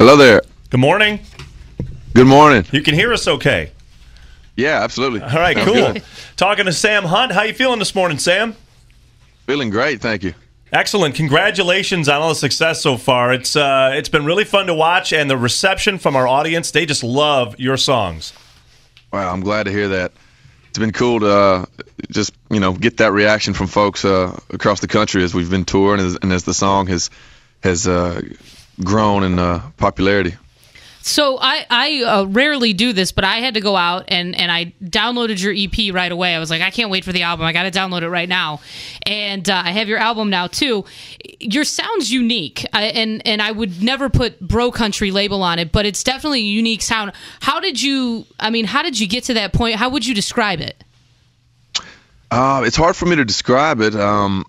Hello there. Good morning. Good morning. You can hear us okay? Yeah, absolutely. All right, Sounds cool. good. Talking to Sam Hunt. How you feeling this morning, Sam? Feeling great, thank you. Excellent. Congratulations on all the success so far. It's been really fun to watch, and the reception from our audience, they just love your songs. Wow, I'm glad to hear that. It's been cool to just, get that reaction from folks across the country as we've been touring and as the song has grown in popularity. So I rarely do this, but I had to go out and I downloaded your EP right away. I was like, I can't wait for the album. I got to download it right now. And I have your album now, too. Your sound's unique, and I would never put bro country label on it, but it's definitely a unique sound. How did you get to that point? How would you describe it? It's hard for me to describe it. I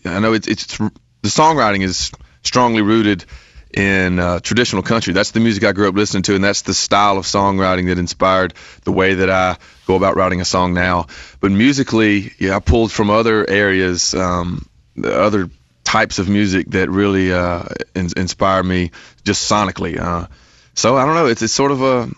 know it's the songwriting is strongly rooted in traditional country. That's the music I grew up listening to, and that's the style of songwriting that inspired the way that I go about writing a song now. But musically, I pulled from other areas, other types of music that really inspire me just sonically. So I don't know, it's sort of a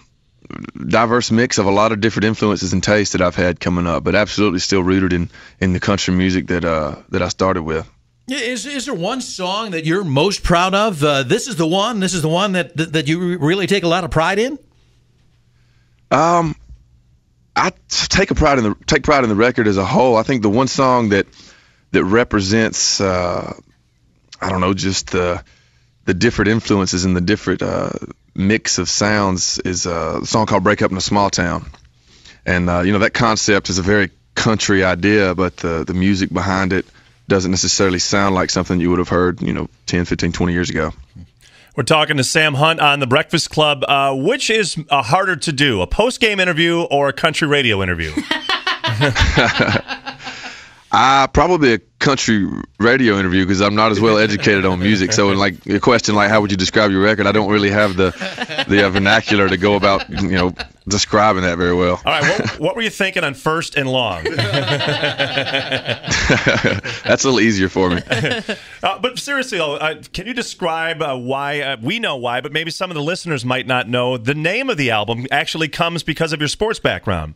diverse mix of a lot of different influences and tastes that I've had coming up, but absolutely still rooted in the country music that I started with. Is there one song that you're most proud of? This is the one that you really take a lot of pride in? I take pride in the record as a whole. I think the one song that represents just the different influences and the different mix of sounds is a song called "Break Up in a Small Town." And that concept is a very country idea, but the music behind it doesn't necessarily sound like something you would have heard 10, 15, 20 years ago. We're talking to Sam Hunt on The Breakfast Club. Which is harder to do, a post-game interview or a country radio interview? Probably a country radio interview because I'm not as well educated on music. So, like a question like, how would you describe your record? I don't really have the vernacular to go about, describing that very well. All right, what were you thinking on First and Long? That's a little easier for me. But seriously, can you describe why? We know why, but maybe some of the listeners might not know. The name of the album actually comes because of your sports background.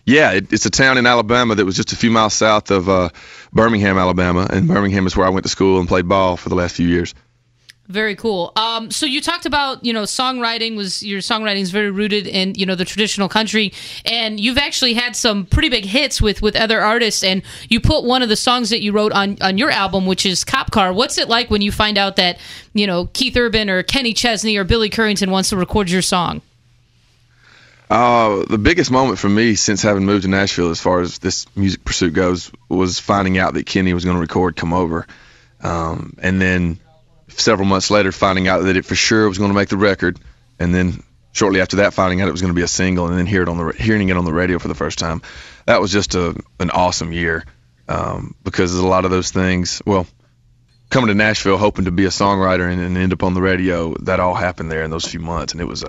Yeah, it's a town in Alabama that was just a few miles south of Birmingham, Alabama, and Birmingham is where I went to school and played ball for the last few years. Very cool. So you talked about, songwriting your songwriting is very rooted in, the traditional country, and you've actually had some pretty big hits with other artists, and you put one of the songs that you wrote on your album, which is Cop Car. What's it like when you find out that, Keith Urban or Kenny Chesney or Billy Currington wants to record your song? The biggest moment for me since having moved to Nashville as far as this music pursuit goes was finding out that Kenny was going to record Come Over. And then several months later finding out that it for sure was going to make the record. And then shortly after that finding out it was going to be a single and then hearing it on the radio for the first time. That was just an awesome year because a lot of those things, coming to Nashville hoping to be a songwriter and end up on the radio, that all happened there in those few months. And it was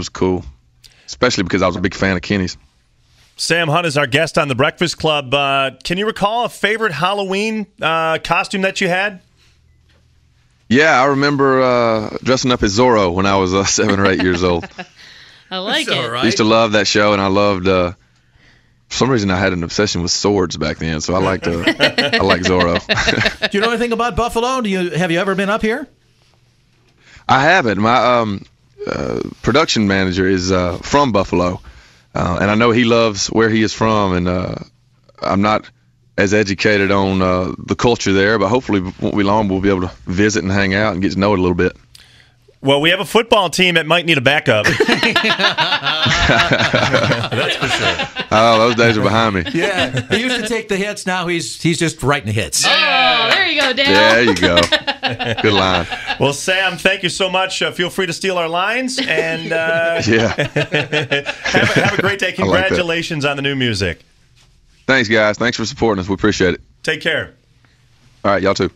cool. Especially because I was a big fan of Kenny's. Sam Hunt is our guest on The Breakfast Club. Can you recall a favorite Halloween costume that you had? Yeah, I remember dressing up as Zorro when I was 7 or 8 years old. I like it. I used to love that show, and I loved. For some reason, I had an obsession with swords back then, so I like Zorro. Do you know anything about Buffalo? Have you ever been up here? I haven't. My production manager is from Buffalo, and I know he loves where he is from, and I'm not as educated on the culture there, but hopefully won't be long we'll be able to visit and hang out and get to know it a little bit. Well, we have a football team that might need a backup. That's for sure. Oh, those days are behind me. Yeah, he used to take the hits. Now he's just writing the hits. Oh, there you go, Dan. There you go. Good line. Well, Sam, thank you so much. Feel free to steal our lines, and yeah. have a great day. Congratulations on the new music. Thanks, guys. Thanks for supporting us. We appreciate it. Take care. All right, y'all too.